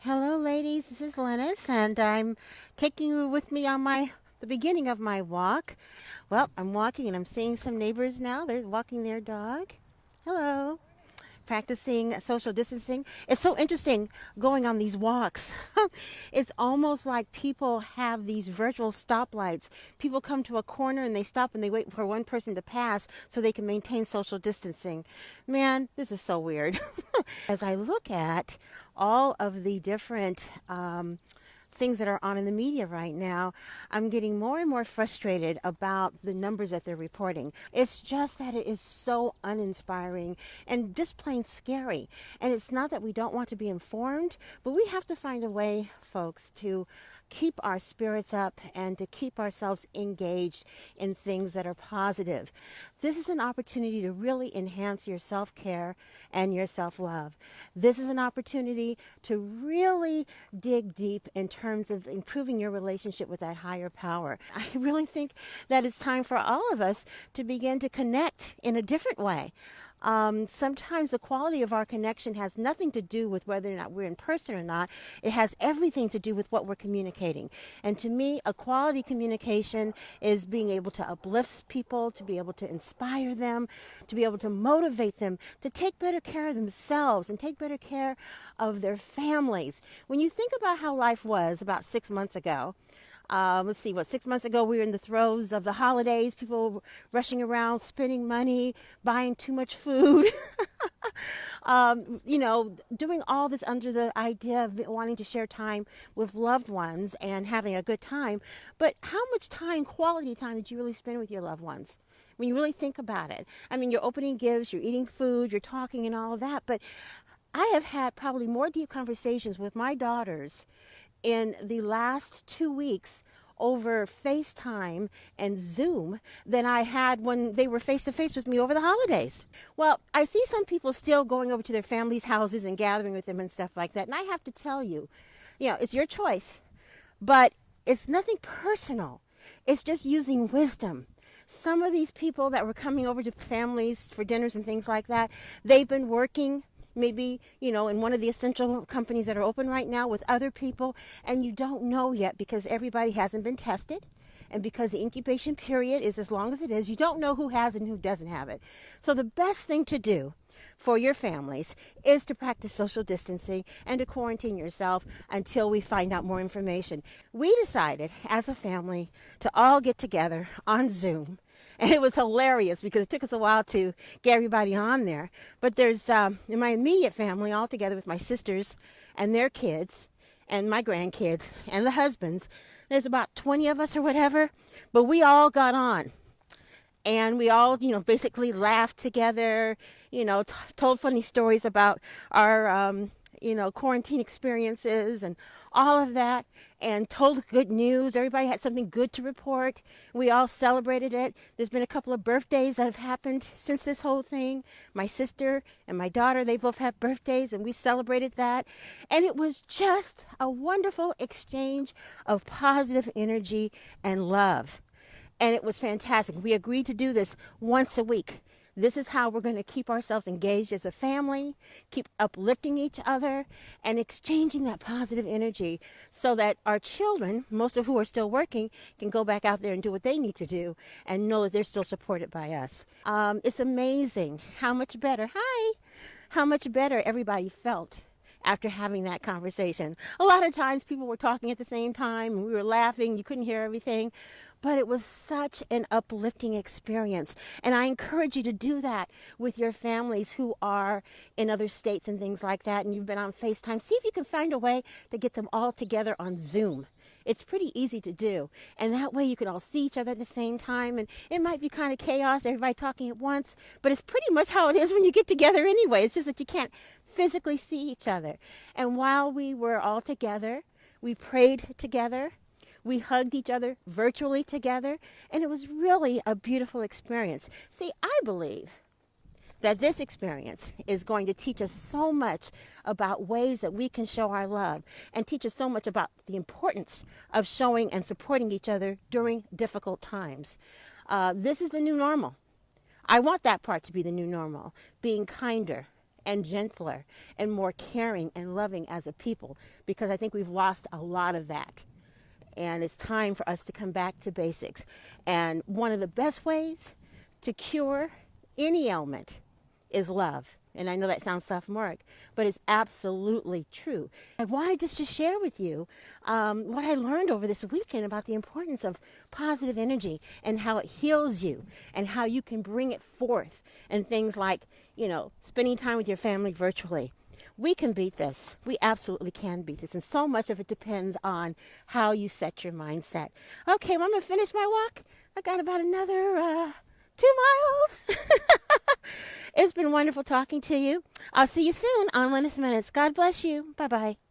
Hello, ladies. This is Lynnis, and I'm taking you with me on the beginning of my walk. Well, I'm walking, and I'm seeing some neighbors now. They're walking their dog. Hello. Practicing social distancing. It's so interesting going on these walks. It's almost like people have these virtual stoplights. People come to a corner and they stop and they wait for one person to pass so they can maintain social distancing. Man, this is so weird. As I look at all of the different things that are on in the media right now, I'm getting more and more frustrated about the numbers that they're reporting. It's just that it is so uninspiring and just plain scary. And it's not that we don't want to be informed, but we have to find a way, folks, to keep our spirits up and to keep ourselves engaged in things that are positive. This is an opportunity to really enhance your self-care and your self-love. This is an opportunity to really dig deep in terms of improving your relationship with that higher power. I really think that it's time for all of us to begin to connect in a different way. Sometimes the quality of our connection has nothing to do with whether or not we're in person or not. It has everything to do with what we're communicating. And to me, a quality communication is being able to uplift people, to be able to inspire them, to be able to motivate them to take better care of themselves and take better care of their families. When you think about how life was about 6 months ago, let's see, 6 months ago we were in the throes of the holidays, people rushing around, spending money, buying too much food, doing all this under the idea of wanting to share time with loved ones and having a good time. But how much time, quality time, did you really spend with your loved ones? When you really think about it, I mean, you're opening gifts, you're eating food, you're talking and all of that, but I have had probably more deep conversations with my daughters in the last 2 weeks over FaceTime and Zoom than I had when they were face to face with me over the holidays. Well, I see some people still going over to their families' houses and gathering with them and stuff like that. And I have to tell you, it's your choice, but it's nothing personal. It's just using wisdom. Some of these people that were coming over to families for dinners and things like that, they've been working maybe, in one of the essential companies that are open right now with other people, and you don't know yet because everybody hasn't been tested. And because the incubation period is as long as it is, you don't know who has and who doesn't have it. So the best thing to do for your families is to practice social distancing and to quarantine yourself until we find out more information. We decided as a family to all get together on Zoom. And it was hilarious because it took us a while to get everybody on there. But there's, in my immediate family, all together with my sisters and their kids and my grandkids and the husbands, there's about 20 of us or whatever. But we all got on. And we all, basically laughed together, told funny stories about our, quarantine experiences and all of that, and told good news. Everybody had something good to report. We all celebrated it. There's been a couple of birthdays that have happened since this whole thing. My sister and my daughter, they both had birthdays, and we celebrated that. And it was just a wonderful exchange of positive energy and love. And it was fantastic. We agreed to do this once a week. This is how we're going to keep ourselves engaged as a family, keep uplifting each other, and exchanging that positive energy so that our children, most of who are still working, can go back out there and do what they need to do and know that they're still supported by us. It's amazing how much better, how much better everybody felt after having that conversation. A lot of times people were talking at the same time and we were laughing. You couldn't hear everything. But it was such an uplifting experience. And I encourage you to do that with your families who are in other states and things like that. And you've been on FaceTime. See if you can find a way to get them all together on Zoom. It's pretty easy to do. And that way you can all see each other at the same time. And it might be kind of chaos, everybody talking at once. But it's pretty much how it is when you get together anyway. It's just that you can't physically see each other. And while we were all together, we prayed together. We hugged each other virtually together, and it was really a beautiful experience. See, I believe that this experience is going to teach us so much about ways that we can show our love and teach us so much about the importance of showing and supporting each other during difficult times. This is the new normal. I want that part to be the new normal, being kinder and gentler and more caring and loving as a people, because I think we've lost a lot of that. And it's time for us to come back to basics. And one of the best ways to cure any ailment is love. And I know that sounds sophomoric, but it's absolutely true. I wanted just to share with you what I learned over this weekend about the importance of positive energy and how it heals you and how you can bring it forth. And things like, spending time with your family virtually. We can beat this. We absolutely can beat this. And so much of it depends on how you set your mindset. Okay, well, I'm going to finish my walk. I got about another 2 miles. It's been wonderful talking to you. I'll see you soon on Lynnis Minutes. God bless you. Bye-bye.